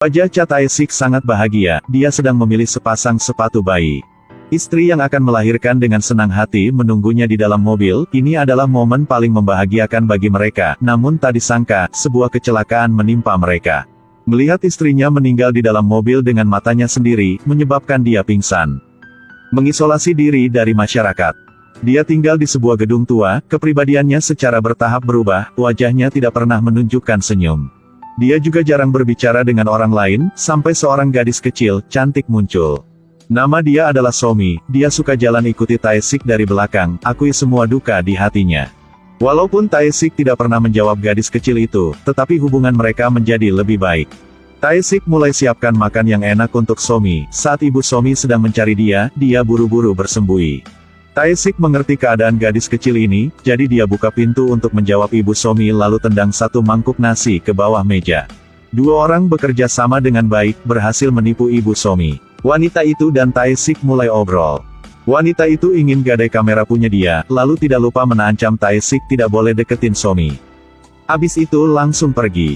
Wajah Cha Tae-sik sangat bahagia, dia sedang memilih sepasang sepatu bayi. Istri yang akan melahirkan dengan senang hati menunggunya di dalam mobil, ini adalah momen paling membahagiakan bagi mereka, namun tak disangka, sebuah kecelakaan menimpa mereka. Melihat istrinya meninggal di dalam mobil dengan matanya sendiri, menyebabkan dia pingsan. Mengisolasi diri dari masyarakat. Dia tinggal di sebuah gedung tua, kepribadiannya secara bertahap berubah, wajahnya tidak pernah menunjukkan senyum. Dia juga jarang berbicara dengan orang lain, sampai seorang gadis kecil, cantik muncul. Nama dia adalah Somi, dia suka jalan ikuti Tae-sik dari belakang, akui semua duka di hatinya. Walaupun Tae-sik tidak pernah menjawab gadis kecil itu, tetapi hubungan mereka menjadi lebih baik. Tae-sik mulai siapkan makan yang enak untuk Somi, saat ibu Somi sedang mencari dia buru-buru bersembunyi. Tae-sik mengerti keadaan gadis kecil ini, jadi dia buka pintu untuk menjawab ibu Somi lalu tendang satu mangkuk nasi ke bawah meja. Dua orang bekerja sama dengan baik, berhasil menipu ibu Somi. Wanita itu dan Tae-sik mulai obrol. Wanita itu ingin gadai kamera punya dia, lalu tidak lupa mengancam Tae-sik tidak boleh deketin Somi. Abis itu langsung pergi.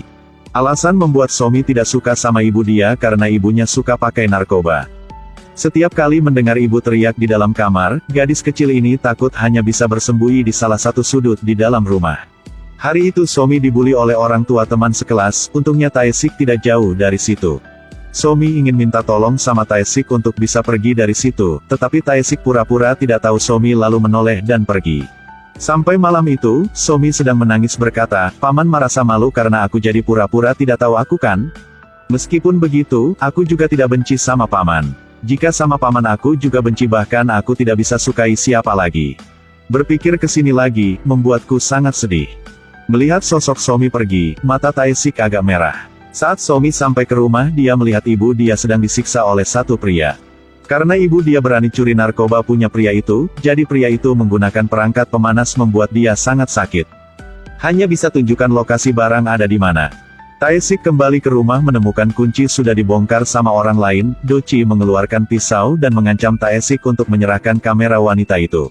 Alasan membuat Somi tidak suka sama ibu dia karena ibunya suka pakai narkoba. Setiap kali mendengar ibu teriak di dalam kamar, gadis kecil ini takut hanya bisa bersembunyi di salah satu sudut di dalam rumah. Hari itu Somi dibully oleh orang tua teman sekelas, untungnya Tae-sik tidak jauh dari situ. Somi ingin minta tolong sama Tae-sik untuk bisa pergi dari situ, tetapi Tae-sik pura-pura tidak tahu Somi lalu menoleh dan pergi. Sampai malam itu, Somi sedang menangis berkata, "Paman merasa malu karena aku jadi pura-pura tidak tahu aku kan? Meskipun begitu, aku juga tidak benci sama paman. Jika sama paman aku juga benci bahkan aku tidak bisa sukai siapa lagi." Berpikir ke sini lagi, membuatku sangat sedih. Melihat sosok Somi pergi, mata Tae-sik agak merah. Saat Somi sampai ke rumah dia melihat ibu dia sedang disiksa oleh satu pria. Karena ibu dia berani curi narkoba punya pria itu, jadi pria itu menggunakan perangkat pemanas membuat dia sangat sakit. Hanya bisa tunjukkan lokasi barang ada di mana. Tae-sik kembali ke rumah menemukan kunci sudah dibongkar sama orang lain, Dochi mengeluarkan pisau dan mengancam Tae-sik untuk menyerahkan kamera wanita itu.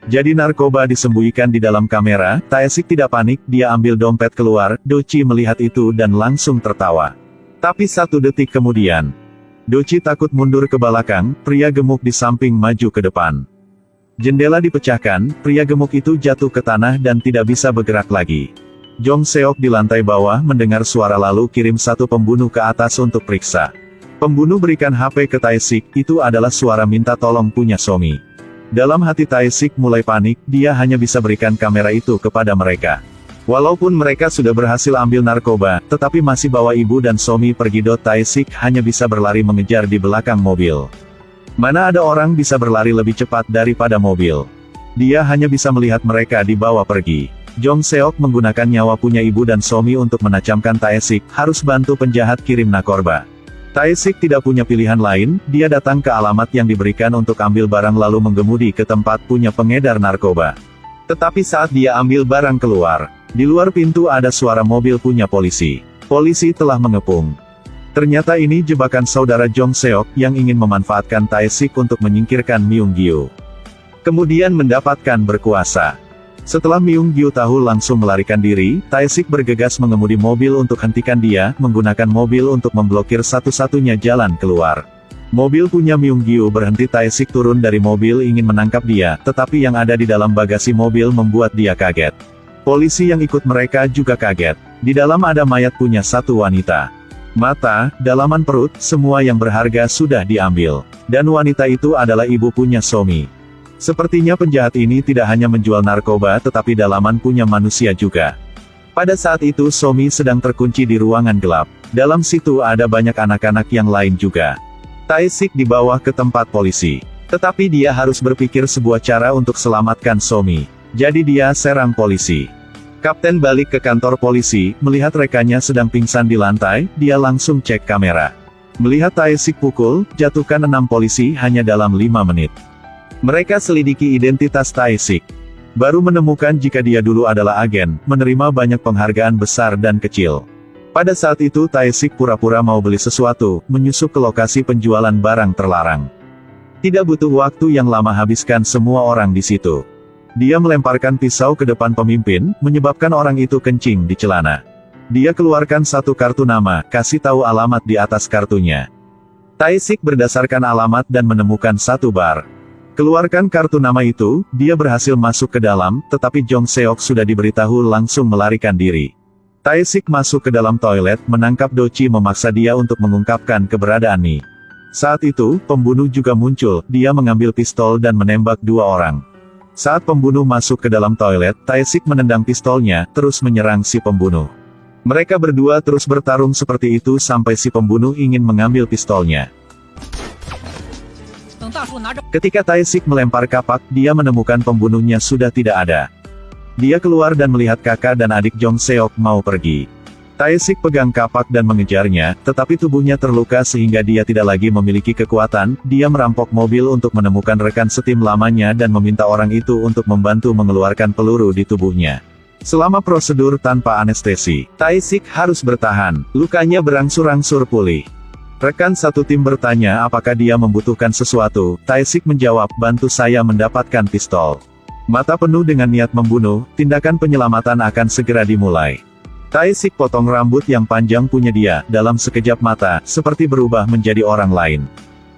Jadi narkoba disembunyikan di dalam kamera, Tae-sik tidak panik, dia ambil dompet keluar, Dochi melihat itu dan langsung tertawa. Tapi 1 detik kemudian, Dochi takut mundur ke belakang, pria gemuk di samping maju ke depan. Jendela dipecahkan, pria gemuk itu jatuh ke tanah dan tidak bisa bergerak lagi. Jong Seok di lantai bawah mendengar suara lalu kirim satu pembunuh ke atas untuk periksa. Pembunuh berikan HP ke Tae-sik, itu adalah suara minta tolong punya Somi. Dalam hati Tae-sik mulai panik, dia hanya bisa berikan kamera itu kepada mereka. Walaupun mereka sudah berhasil ambil narkoba, tetapi masih bawa ibu dan Somi pergi. Tae-sik hanya bisa berlari mengejar di belakang mobil. Mana ada orang bisa berlari lebih cepat daripada mobil. Dia hanya bisa melihat mereka dibawa pergi. Jong Seok menggunakan nyawa punya ibu dan Somi untuk menacamkan Tae-sik, harus bantu penjahat kirim narkoba. Tae-sik tidak punya pilihan lain, dia datang ke alamat yang diberikan untuk ambil barang lalu menggemudi ke tempat punya pengedar narkoba. Tetapi saat dia ambil barang keluar, di luar pintu ada suara mobil punya polisi. Polisi telah mengepung. Ternyata ini jebakan saudara Jong Seok yang ingin memanfaatkan Tae-sik untuk menyingkirkan Myung-gyu. Kemudian mendapatkan berkuasa. Setelah Myung-gyu tahu langsung melarikan diri, Tae-sik bergegas mengemudi mobil untuk hentikan dia, menggunakan mobil untuk memblokir satu-satunya jalan keluar. Mobil punya Myung-gyu berhenti, Tae-sik turun dari mobil ingin menangkap dia, tetapi yang ada di dalam bagasi mobil membuat dia kaget. Polisi yang ikut mereka juga kaget. Di dalam ada mayat punya satu wanita. Mata, dalaman perut, semua yang berharga sudah diambil. Dan wanita itu adalah ibu punya Somi. Sepertinya penjahat ini tidak hanya menjual narkoba tetapi dalaman punya manusia juga. Pada saat itu Somi sedang terkunci di ruangan gelap. Dalam situ ada banyak anak-anak yang lain juga. Tae-sik dibawa ke tempat polisi. Tetapi dia harus berpikir sebuah cara untuk selamatkan Somi. Jadi dia serang polisi. Kapten balik ke kantor polisi, melihat rekannya sedang pingsan di lantai, dia langsung cek kamera. Melihat Tae-sik pukul, jatuhkan 6 polisi hanya dalam 5 menit. Mereka selidiki identitas Tae-sik. Baru menemukan jika dia dulu adalah agen, menerima banyak penghargaan besar dan kecil. Pada saat itu Tae-sik pura-pura mau beli sesuatu, menyusup ke lokasi penjualan barang terlarang. Tidak butuh waktu yang lama habiskan semua orang di situ. Dia melemparkan pisau ke depan pemimpin, menyebabkan orang itu kencing di celana. Dia keluarkan satu kartu nama, kasih tahu alamat di atas kartunya. Tae-sik berdasarkan alamat dan menemukan satu bar. Keluarkan kartu nama itu, dia berhasil masuk ke dalam, tetapi Jong Seok sudah diberitahu langsung melarikan diri. Tae-sik masuk ke dalam toilet, menangkap Doci memaksa dia untuk mengungkapkan keberadaan Mi. Saat itu, pembunuh juga muncul, dia mengambil pistol dan menembak dua orang. Saat pembunuh masuk ke dalam toilet, Tae-sik menendang pistolnya, terus menyerang si pembunuh. Mereka berdua terus bertarung seperti itu sampai si pembunuh ingin mengambil pistolnya. Ketika Tae-sik melempar kapak, dia menemukan pembunuhnya sudah tidak ada. Dia keluar dan melihat kakak dan adik Jong Seok mau pergi. Tae-sik pegang kapak dan mengejarnya, tetapi tubuhnya terluka sehingga dia tidak lagi memiliki kekuatan. Dia merampok mobil untuk menemukan rekan setim lamanya dan meminta orang itu untuk membantu mengeluarkan peluru di tubuhnya. Selama prosedur tanpa anestesi, Tae-sik harus bertahan, lukanya berangsur-angsur pulih. Rekan satu tim bertanya apakah dia membutuhkan sesuatu, Tae-sik menjawab, bantu saya mendapatkan pistol. Mata penuh dengan niat membunuh, tindakan penyelamatan akan segera dimulai. Tae-sik potong rambut yang panjang punya dia, dalam sekejap mata, seperti berubah menjadi orang lain.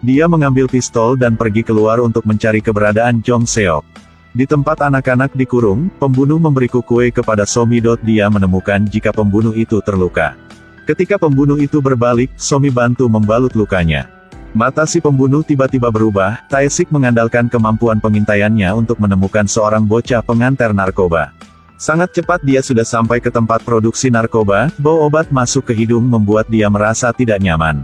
Dia mengambil pistol dan pergi keluar untuk mencari keberadaan Jong Seok. Di tempat anak-anak dikurung, pembunuh memberi kue kepada Somi. Dia menemukan jika pembunuh itu terluka. Ketika pembunuh itu berbalik, Somi bantu membalut lukanya. Mata si pembunuh tiba-tiba berubah, Tae-sik mengandalkan kemampuan pengintaiannya untuk menemukan seorang bocah pengantar narkoba. Sangat cepat dia sudah sampai ke tempat produksi narkoba, bau obat masuk ke hidung membuat dia merasa tidak nyaman.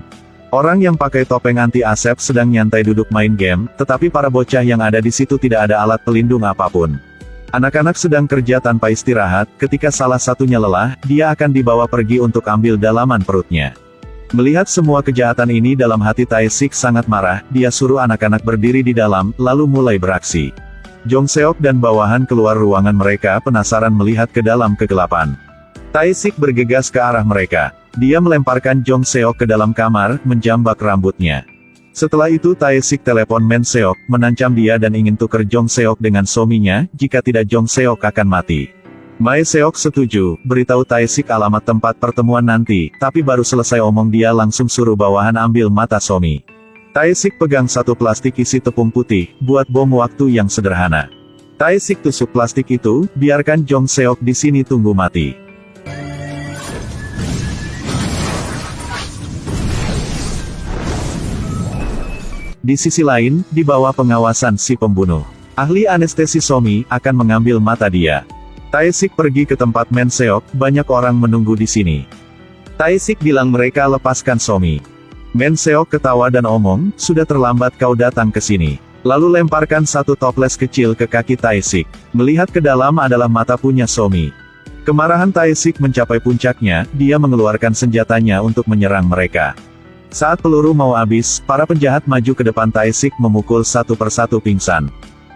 Orang yang pakai topeng anti-asap sedang nyantai duduk main game, tetapi para bocah yang ada di situ tidak ada alat pelindung apapun. Anak-anak sedang kerja tanpa istirahat, ketika salah satunya lelah, dia akan dibawa pergi untuk ambil dalaman perutnya. Melihat semua kejahatan ini dalam hati Tae-sik sangat marah, dia suruh anak-anak berdiri di dalam, lalu mulai beraksi. Jong Seok dan bawahan keluar ruangan mereka penasaran melihat ke dalam kegelapan. Tae-sik bergegas ke arah mereka. Dia melemparkan Jong Seok ke dalam kamar, menjambak rambutnya. Setelah itu Tae-sik telepon Men Seok, menancam dia dan ingin tuker Jong Seok dengan Sominya, jika tidak Jong Seok akan mati. Mae Seok setuju, beritahu Tae-sik alamat tempat pertemuan nanti, tapi baru selesai omong dia langsung suruh bawahan ambil mata Somi. Tae-sik pegang satu plastik isi tepung putih, buat bom waktu yang sederhana. Tae-sik tusuk plastik itu, biarkan Jong Seok di sini tunggu mati. Di sisi lain, di bawah pengawasan si pembunuh, ahli anestesi Somi akan mengambil mata dia. Tae-sik pergi ke tempat Men Seok, banyak orang menunggu di sini. Tae-sik bilang mereka lepaskan Somi. Men Seok ketawa dan omong, sudah terlambat kau datang ke sini. Lalu lemparkan satu toples kecil ke kaki Tae-sik. Melihat ke dalam adalah mata punya Somi. Kemarahan Tae-sik mencapai puncaknya, dia mengeluarkan senjatanya untuk menyerang mereka. Saat peluru mau habis, para penjahat maju ke depan Tae-sik memukul satu persatu pingsan.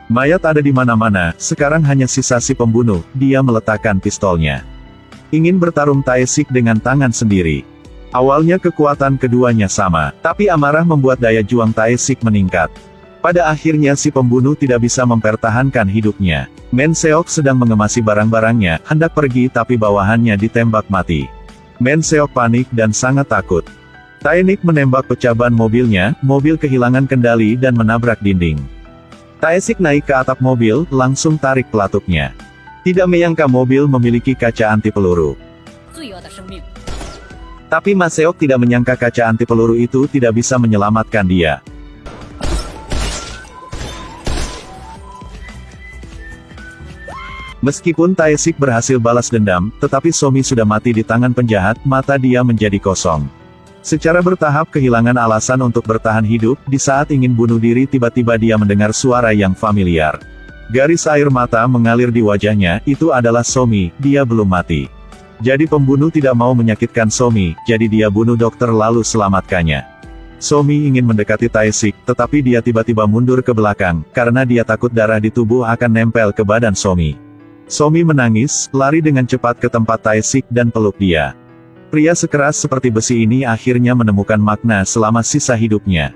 Mayat ada di mana-mana, sekarang hanya sisa si pembunuh, dia meletakkan pistolnya. Ingin bertarung Tae-sik dengan tangan sendiri. Awalnya kekuatan keduanya sama, tapi amarah membuat daya juang Tae-sik meningkat. Pada akhirnya si pembunuh tidak bisa mempertahankan hidupnya. Men Seok sedang mengemasi barang-barangnya, hendak pergi tapi bawahannya ditembak mati. Men Seok panik dan sangat takut. Tae-sik menembak pecah ban mobilnya, mobil kehilangan kendali dan menabrak dinding. Tae-sik naik ke atap mobil, langsung tarik pelatuknya. Tidak menyangka mobil memiliki kaca anti peluru. Tapi Ma Seok tidak menyangka kaca anti peluru itu tidak bisa menyelamatkan dia. Meskipun Tae-sik berhasil balas dendam, tetapi Somi sudah mati di tangan penjahat, mata dia menjadi kosong. Secara bertahap kehilangan alasan untuk bertahan hidup, di saat ingin bunuh diri tiba-tiba dia mendengar suara yang familiar. Garis air mata mengalir di wajahnya, itu adalah Somi, dia belum mati. Jadi pembunuh tidak mau menyakitkan Somi, jadi dia bunuh dokter lalu selamatkannya. Somi ingin mendekati Tae-sik, tetapi dia tiba-tiba mundur ke belakang, karena dia takut darah di tubuh akan nempel ke badan Somi. Somi menangis, lari dengan cepat ke tempat Tae-sik dan peluk dia. Pria sekeras seperti besi ini akhirnya menemukan makna selama sisa hidupnya.